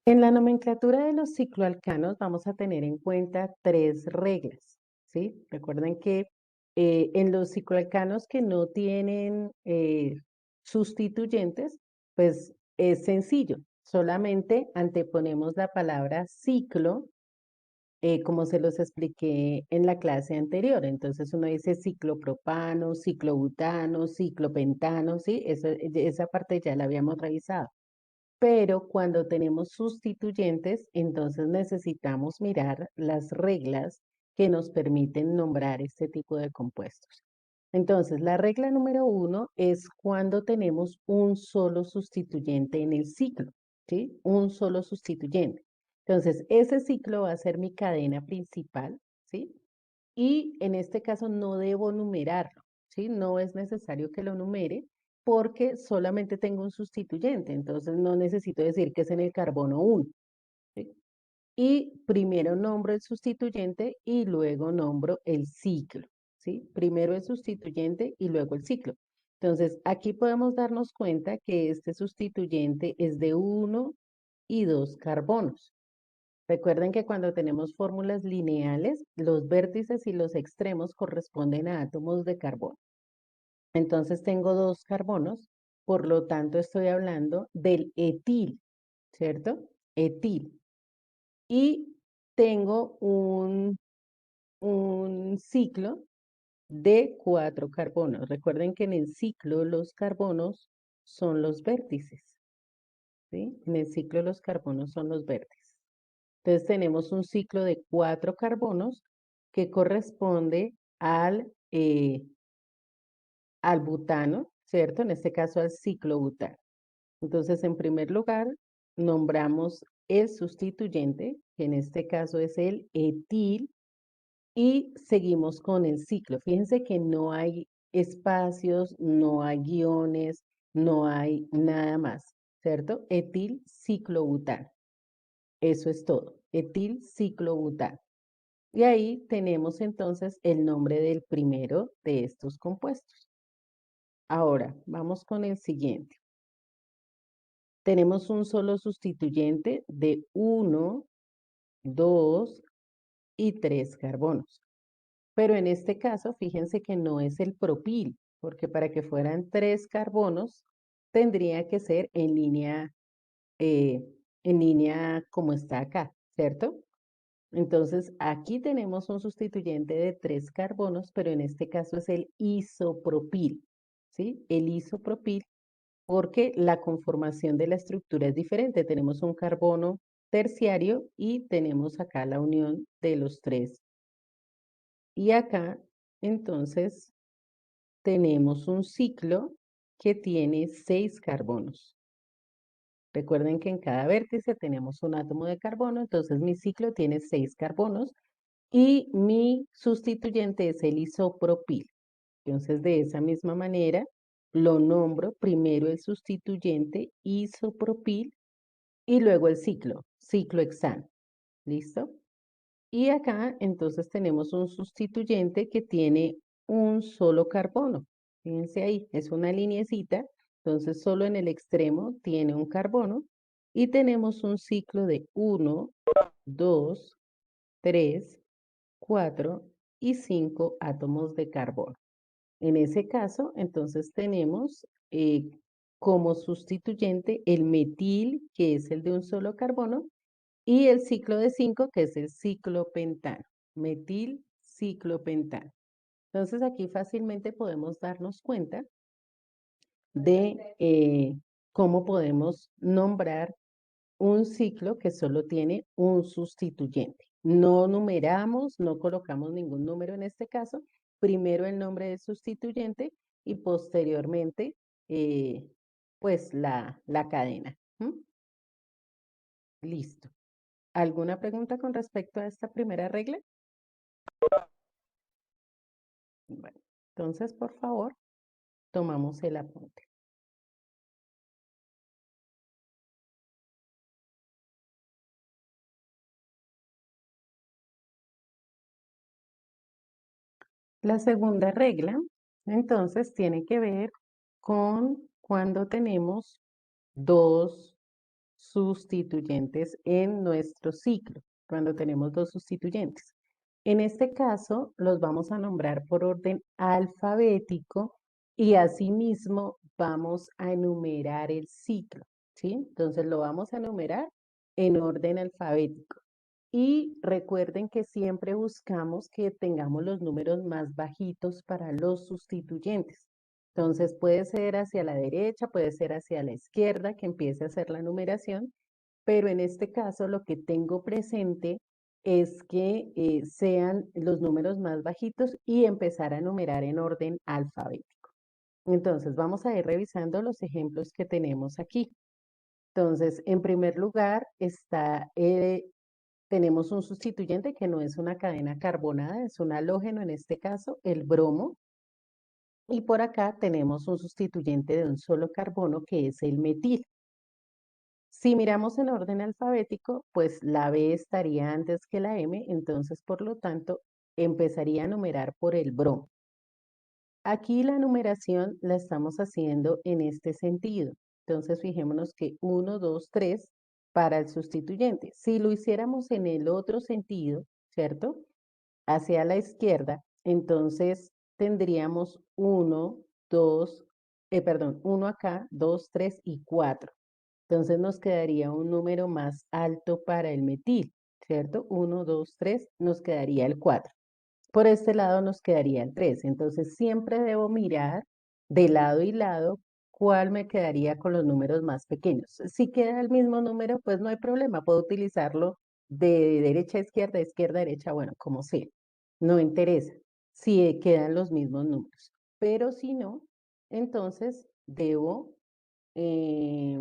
En la nomenclatura de los cicloalcanos vamos a tener en cuenta tres reglas, ¿sí? Recuerden que en los cicloalcanos que no tienen sustituyentes, pues es sencillo, solamente anteponemos la palabra ciclo, como se los expliqué en la clase anterior. Entonces uno dice ciclopropano, ciclobutano, ciclopentano, ¿sí? Esa parte ya la habíamos revisado. Pero cuando tenemos sustituyentes, entonces necesitamos mirar las reglas que nos permiten nombrar este tipo de compuestos. Entonces, la regla número uno es cuando tenemos un solo sustituyente en el ciclo, ¿sí? Un solo sustituyente. Entonces, ese ciclo va a ser mi cadena principal, ¿sí? Y en este caso no debo numerarlo, ¿sí? No es necesario que lo numere porque solamente tengo un sustituyente, entonces no necesito decir que es en el carbono 1, ¿sí? Y primero nombro el sustituyente y luego nombro el ciclo, ¿sí? Primero el sustituyente y luego el ciclo. Entonces, aquí podemos darnos cuenta que este sustituyente es de 1 y 2 carbonos. Recuerden que cuando tenemos fórmulas lineales, los vértices y los extremos corresponden a átomos de carbono. Entonces tengo 2 carbonos, por lo tanto estoy hablando del etil, ¿cierto? Etil. Y tengo un ciclo de 4 carbonos. Recuerden que en el ciclo los carbonos son los vértices, ¿sí? En el ciclo los carbonos son los vértices. Entonces tenemos un ciclo de 4 carbonos que corresponde al butano, ¿cierto? En este caso al ciclobutano. Entonces, en primer lugar, nombramos el sustituyente, que en este caso es el etil, y seguimos con el ciclo. Fíjense que no hay espacios, no hay guiones, no hay nada más, ¿cierto? Etil ciclobutano. Eso es todo. Etil ciclobutano. Y ahí tenemos entonces el nombre del primero de estos compuestos. Ahora, vamos con el siguiente. Tenemos un solo sustituyente de 1, 2 y 3 carbonos. Pero en este caso, fíjense que no es el propil, porque para que fueran 3 carbonos, tendría que ser eh, en línea como está acá, ¿cierto? Entonces, aquí tenemos un sustituyente de 3 carbonos, pero en este caso es el isopropil, ¿sí? El isopropil, porque la conformación de la estructura es diferente. Tenemos un carbono terciario y tenemos acá la unión de los 3. Y acá, entonces, tenemos un ciclo que tiene 6 carbonos. Recuerden que en cada vértice tenemos un átomo de carbono, entonces mi ciclo tiene 6 carbonos y mi sustituyente es el isopropil. Entonces, de esa misma manera, lo nombro primero el sustituyente isopropil y luego el ciclo, ciclohexano. ¿Listo? Y acá entonces tenemos un sustituyente que tiene un solo carbono. Fíjense ahí, es una lineecita, entonces solo en el extremo tiene un carbono y tenemos un ciclo de 1, 2, 3, 4 y 5 átomos de carbono. En ese caso, entonces tenemos como sustituyente el metil, que es el de un solo carbono, y el ciclo de 5, que es el ciclopentano, metil ciclopentano. Entonces aquí fácilmente podemos darnos cuenta de cómo podemos nombrar un ciclo que solo tiene un sustituyente. No numeramos, no colocamos ningún número en este caso. Primero el nombre del sustituyente y posteriormente, eh, pues la cadena. ¿M? Listo. ¿Alguna pregunta con respecto a esta primera regla? Bueno, entonces, por favor, tomamos el apunte. La segunda regla, entonces, tiene que ver con cuando tenemos dos sustituyentes en nuestro ciclo, cuando tenemos dos sustituyentes. En este caso, los vamos a nombrar por orden alfabético y asimismo vamos a enumerar el ciclo, ¿sí? Entonces lo vamos a enumerar en orden alfabético. Y recuerden que siempre buscamos que tengamos los números más bajitos para los sustituyentes. Entonces puede ser hacia la derecha, puede ser hacia la izquierda que empiece a hacer la numeración, pero en este caso lo que tengo presente es que sean los números más bajitos y empezar a numerar en orden alfabético. Entonces vamos a ir revisando los ejemplos que tenemos aquí. Entonces, en primer lugar tenemos un sustituyente que no es una cadena carbonada, es un halógeno en este caso, el bromo. Y por acá tenemos un sustituyente de un solo carbono que es el metil. Si miramos en orden alfabético, pues la B estaría antes que la M, entonces por lo tanto empezaría a numerar por el bromo. Aquí la numeración la estamos haciendo en este sentido. Entonces fijémonos que 1, 2, 3 para el sustituyente. Si lo hiciéramos en el otro sentido, ¿cierto? Hacia la izquierda, entonces tendríamos 1, 2, perdón, 1 acá, 2, 3 y 4. Entonces nos quedaría un número más alto para el metil, ¿cierto? 1, 2, 3, nos quedaría el 4. Por este lado nos quedaría el 3. Entonces siempre debo mirar de lado y lado cuál me quedaría con los números más pequeños. Si queda el mismo número, pues no hay problema, puedo utilizarlo de derecha a izquierda, izquierda a derecha, bueno, como sea. No interesa si quedan los mismos números. Pero si no, entonces debo eh,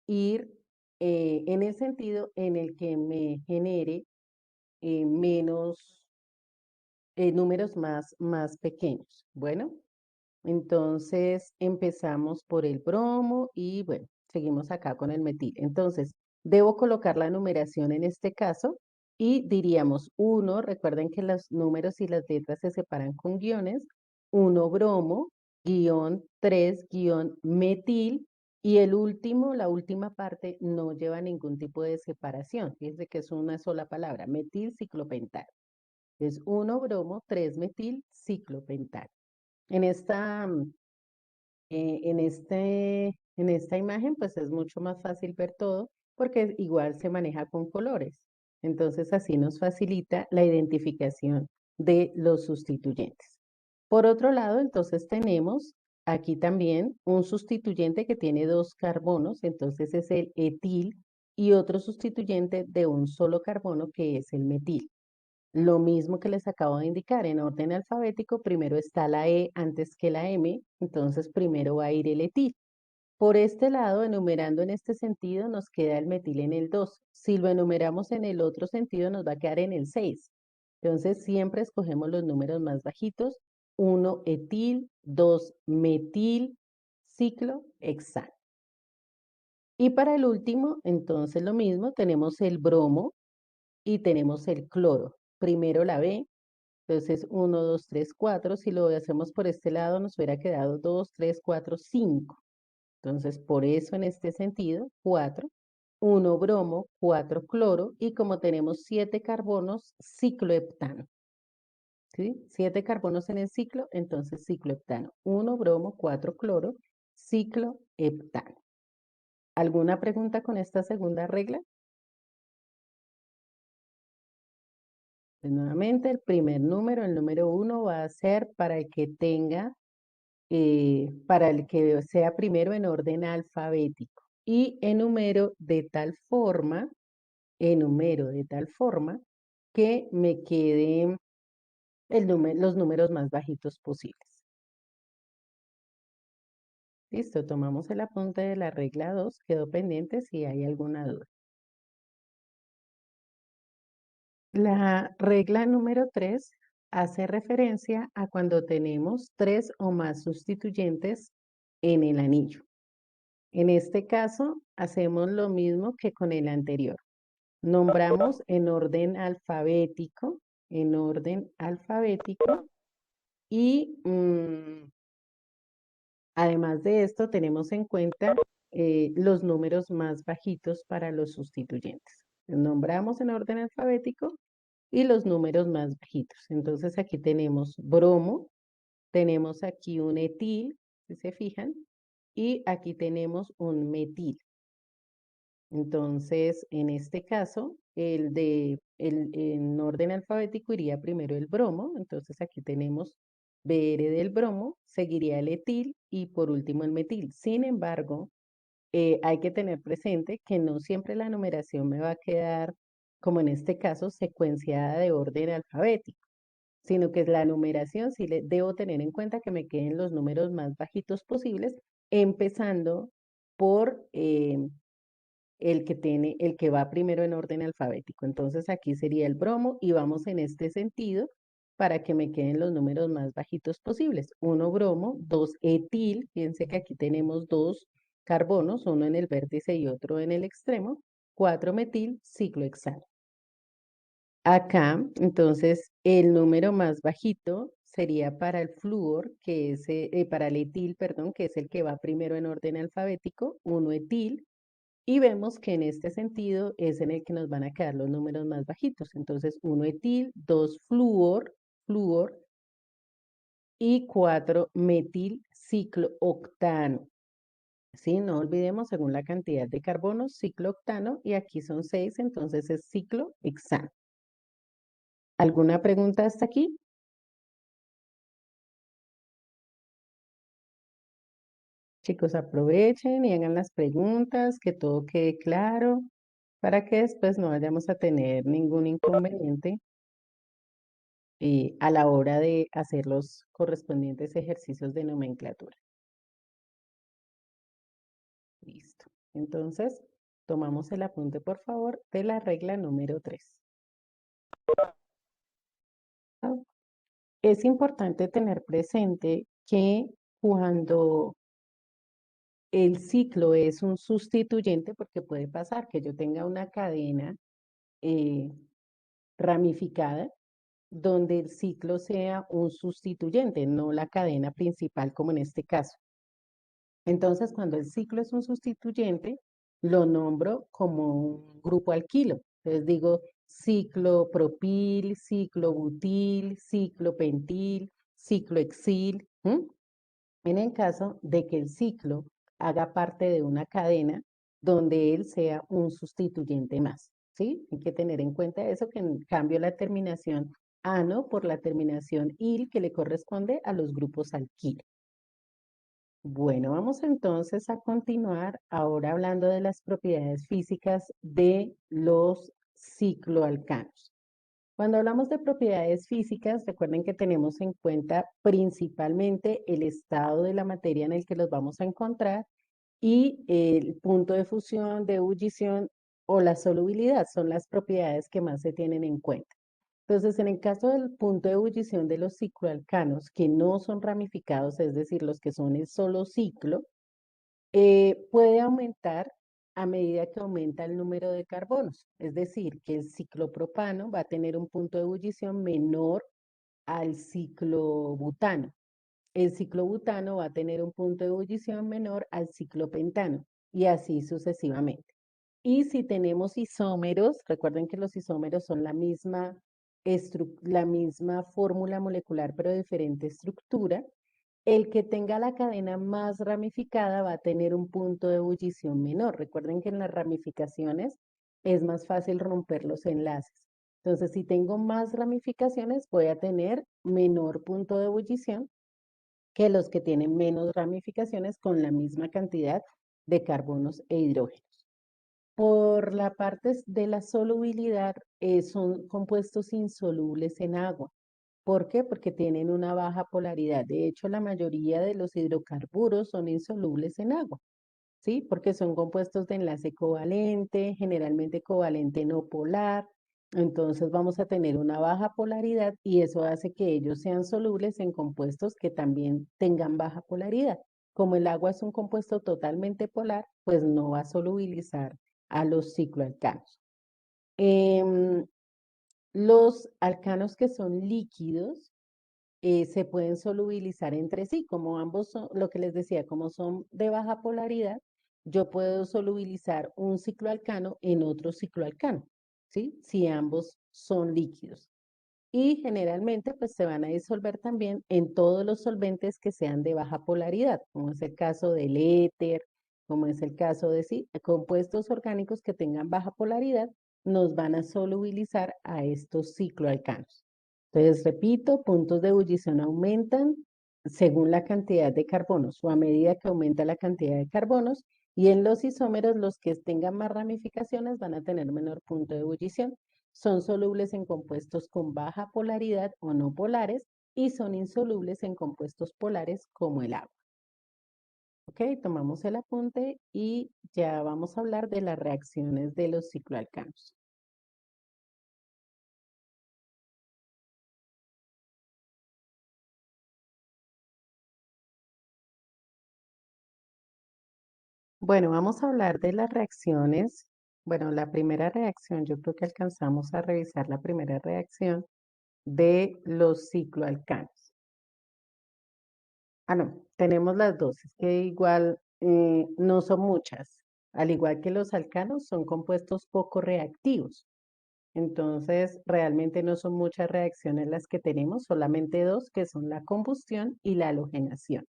ir en el sentido en el que me genere menos números más pequeños. Bueno, entonces empezamos por el bromo y bueno, seguimos acá con el metil. Entonces, debo colocar la numeración en este caso y diríamos 1, recuerden que los números y las letras se separan con guiones, 1 bromo, guión 3, guión metil, y el último, la última parte, no lleva ningún tipo de separación. Fíjense que es una sola palabra, metil ciclopental. Es 1 bromo, 3 metil ciclopental. En esta, en esta imagen, pues es mucho más fácil ver todo porque igual se maneja con colores. Entonces, así nos facilita la identificación de los sustituyentes. Por otro lado, entonces tenemos aquí también un sustituyente que tiene dos carbonos, entonces es el etil, y otro sustituyente de un solo carbono que es el metil. Lo mismo que les acabo de indicar, en orden alfabético, primero está la E antes que la M, entonces primero va a ir el etil. Por este lado, enumerando en este sentido, nos queda el metil en el 2. Si lo enumeramos en el otro sentido, nos va a quedar en el 6. Entonces, siempre escogemos los números más bajitos. 1 etil, 2 metil, ciclo hexano. Y para el último, entonces lo mismo, tenemos el bromo y tenemos el cloro. Primero la B, entonces 1, 2, 3, 4. Si lo hacemos por este lado, nos hubiera quedado 2, 3, 4, 5. Entonces, por eso en este sentido, 4, 1 bromo, 4 cloro, y como tenemos 7 carbonos, cicloheptano. ¿Sí? 7 carbonos en el ciclo, entonces cicloheptano. 1 bromo, 4 cloro, cicloheptano. ¿Alguna pregunta con esta segunda regla? Pues nuevamente, el primer número, el número 1, va a ser para el que tenga, para el que sea primero en orden alfabético. Y enumero de tal forma que me queden los números más bajitos posibles. Listo, tomamos el apunte de la regla 2, quedó pendiente si hay alguna duda. La regla número 3 hace referencia a cuando tenemos 3 o más sustituyentes en el anillo. En este caso, hacemos lo mismo que con el anterior. Nombramos en orden alfabético, y además de esto tenemos en cuenta los números más bajitos para los sustituyentes. Nombramos en orden alfabético y los números más bajitos. Entonces aquí tenemos bromo, tenemos aquí un etil, si se fijan, y aquí tenemos un metil. Entonces, en este caso, en orden alfabético iría primero el bromo. Entonces aquí tenemos BR del bromo, seguiría el etil y por último el metil. Sin embargo, hay que tener presente que no siempre la numeración me va a quedar, como en este caso, secuenciada de orden alfabético, sino que la numeración sí debo tener en cuenta que me queden los números más bajitos posibles, empezando por el que va primero en orden alfabético. Entonces aquí sería el bromo y vamos en este sentido para que me queden los números más bajitos posibles. Uno bromo, dos etil, fíjense que aquí tenemos dos carbonos, uno en el vértice y otro en el extremo, cuatro metil, ciclohexano. Acá, entonces, el número más bajito sería para el flúor, para el etil, perdón, que es el que va primero en orden alfabético, uno etil, y vemos que en este sentido es en el que nos van a quedar los números más bajitos. Entonces, uno etil, dos flúor, y cuatro metil ciclooctano. ¿Sí? No olvidemos según la cantidad de carbonos, ciclooctano, y aquí son 6, entonces es ciclohexano. ¿Alguna pregunta hasta aquí? Chicos, aprovechen y hagan las preguntas, que todo quede claro, para que después no vayamos a tener ningún inconveniente a la hora de hacer los correspondientes ejercicios de nomenclatura. Listo. Entonces, tomamos el apunte, por favor, de la regla número 3. Es importante tener presente que cuando el ciclo es un sustituyente, porque puede pasar que yo tenga una cadena eh, ramificada, donde el ciclo sea un sustituyente, no la cadena principal como en este caso. Entonces, cuando el ciclo es un sustituyente, lo nombro como un grupo alquilo. Entonces digo ciclopropil, ciclobutil, ciclopentil, ciclohexil. En el caso de que el ciclo haga parte de una cadena donde él sea un sustituyente más, ¿sí? Hay que tener en cuenta eso, que en cambio la terminación ano por la terminación il que le corresponde a los grupos alquilo. Bueno, vamos entonces a continuar ahora hablando de las propiedades físicas de los cicloalcanos. Cuando hablamos de propiedades físicas, recuerden que tenemos en cuenta principalmente el estado de la materia en el que los vamos a encontrar y el punto de fusión, de ebullición o la solubilidad son las propiedades que más se tienen en cuenta. Entonces, en el caso del punto de ebullición de los cicloalcanos que no son ramificados, es decir, los que son el solo ciclo, puede aumentar a medida que aumenta el número de carbonos. Es decir, que el ciclopropano va a tener un punto de ebullición menor al ciclobutano. El ciclobutano va a tener un punto de ebullición menor al ciclopentano y así sucesivamente. Y si tenemos isómeros, recuerden que los isómeros son la misma fórmula molecular pero de diferente estructura. El que tenga la cadena más ramificada va a tener un punto de ebullición menor. Recuerden que en las ramificaciones es más fácil romper los enlaces. Entonces, si tengo más ramificaciones, voy a tener menor punto de ebullición que los que tienen menos ramificaciones con la misma cantidad de carbonos e hidrógenos. Por la parte de la solubilidad, son compuestos insolubles en agua. ¿Por qué? Porque tienen una baja polaridad. De hecho, la mayoría de los hidrocarburos son insolubles en agua, ¿sí? Porque son compuestos de enlace covalente, generalmente covalente no polar. Entonces vamos a tener una baja polaridad y eso hace que ellos sean solubles en compuestos que también tengan baja polaridad. Como el agua es un compuesto totalmente polar, pues no va a solubilizar a los cicloalcanos. Em, los alcanos que son líquidos se pueden solubilizar entre sí, como ambos son, lo que les decía, como son de baja polaridad, yo puedo solubilizar un cicloalcano en otro cicloalcano, ¿sí? Si ambos son líquidos. Y generalmente pues se van a disolver también en todos los solventes que sean de baja polaridad, como es el caso del éter, como es el caso de sí, compuestos orgánicos que tengan baja polaridad, nos van a solubilizar a estos cicloalcanos. Entonces, repito, puntos de ebullición aumentan según la cantidad de carbonos o a medida que aumenta la cantidad de carbonos, y en los isómeros los que tengan más ramificaciones van a tener menor punto de ebullición. Son solubles en compuestos con baja polaridad o no polares y son insolubles en compuestos polares como el agua. Ok, tomamos el apunte y ya vamos a hablar de las reacciones de los cicloalcanos. Bueno, vamos a hablar de las reacciones. Bueno, la primera reacción, yo creo que alcanzamos a revisar la primera reacción de los cicloalcanos. Ah, no, tenemos las dos, es que igual no son muchas. Al igual que los alcanos, son compuestos poco reactivos. Entonces, realmente no son muchas reacciones las que tenemos, solamente dos, que son la combustión y la halogenación.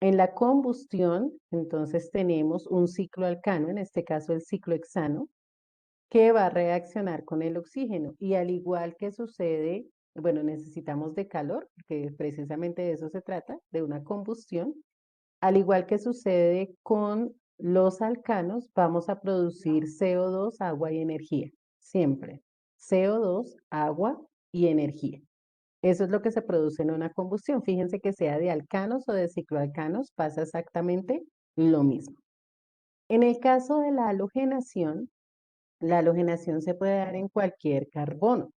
En la combustión, entonces tenemos un cicloalcano, en este caso el ciclohexano, que va a reaccionar con el oxígeno. Y al igual que sucede, bueno, necesitamos de calor, porque precisamente de eso se trata, de una combustión. Al igual que sucede con los alcanos, vamos a producir CO2, agua y energía. Siempre. CO2, agua y energía. Eso es lo que se produce en una combustión. Fíjense que sea de alcanos o de cicloalcanos, pasa exactamente lo mismo. En el caso de la halogenación se puede dar en cualquier carbono,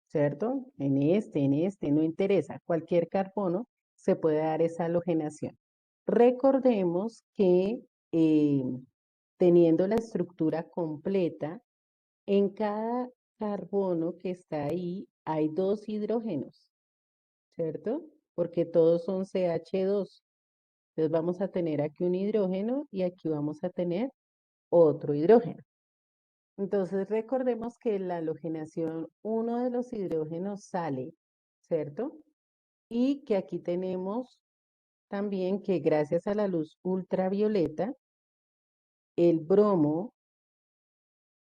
¿cierto? En este, no interesa. Cualquier carbono se puede dar esa halogenación. Recordemos que eh, teniendo la estructura completa, en cada carbono que está ahí hay dos hidrógenos, ¿cierto? Porque todos son CH2. Entonces vamos a tener aquí un hidrógeno y aquí vamos a tener otro hidrógeno. Entonces recordemos que en la halogenación uno de los hidrógenos sale, ¿cierto? Y que aquí tenemos también que gracias a la luz ultravioleta, el bromo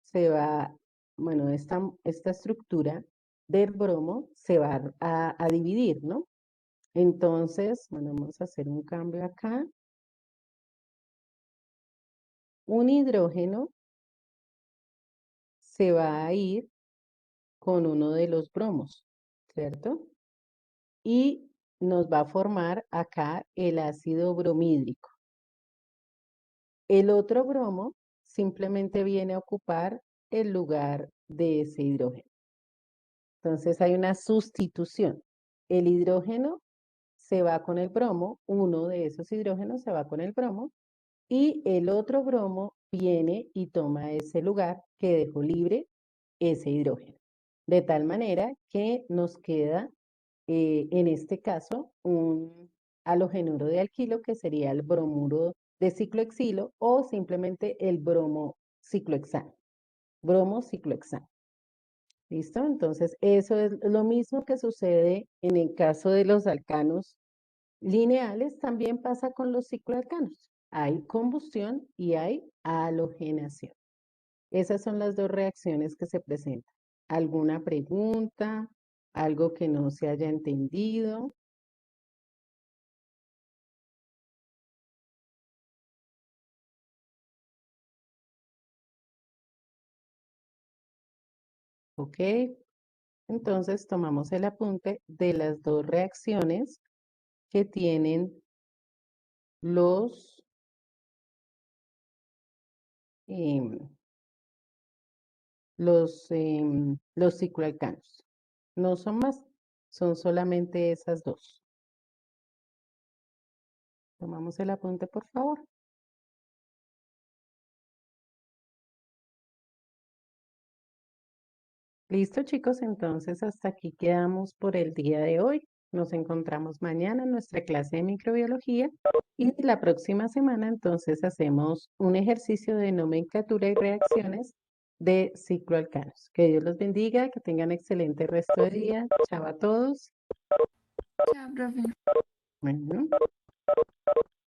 se va, bueno, esta estructura del bromo se va a dividir, ¿no? Entonces, bueno, vamos a hacer un cambio acá. Un hidrógeno se va a ir con uno de los bromos, ¿cierto? Y nos va a formar acá el ácido bromídrico. El otro bromo simplemente viene a ocupar el lugar de ese hidrógeno. Entonces hay una sustitución. El hidrógeno se va con el bromo, uno de esos hidrógenos se va con el bromo y el otro bromo viene y toma ese lugar que dejó libre ese hidrógeno. De tal manera que nos queda, en este caso, un halogenuro de alquilo que sería el bromuro de ciclohexilo o simplemente el bromo ciclohexano. Bromo ciclohexano. ¿Listo? Entonces, eso es lo mismo que sucede en el caso de los alcanos lineales, también pasa con los cicloalcanos. Hay combustión y hay halogenación. Esas son las dos reacciones que se presentan. ¿Alguna pregunta? ¿Algo que no se haya entendido? ¿Ok? Entonces tomamos el apunte de las dos reacciones que tienen los, em, los cicloalcanos. No son más, son solamente esas dos. Tomamos el apunte, por favor. Listo, chicos, entonces hasta aquí quedamos por el día de hoy. Nos encontramos mañana en nuestra clase de microbiología y la próxima semana entonces hacemos un ejercicio de nomenclatura y reacciones de cicloalcanos. Que Dios los bendiga, que tengan excelente resto de día. Chao a todos. Chao, profe. Bueno.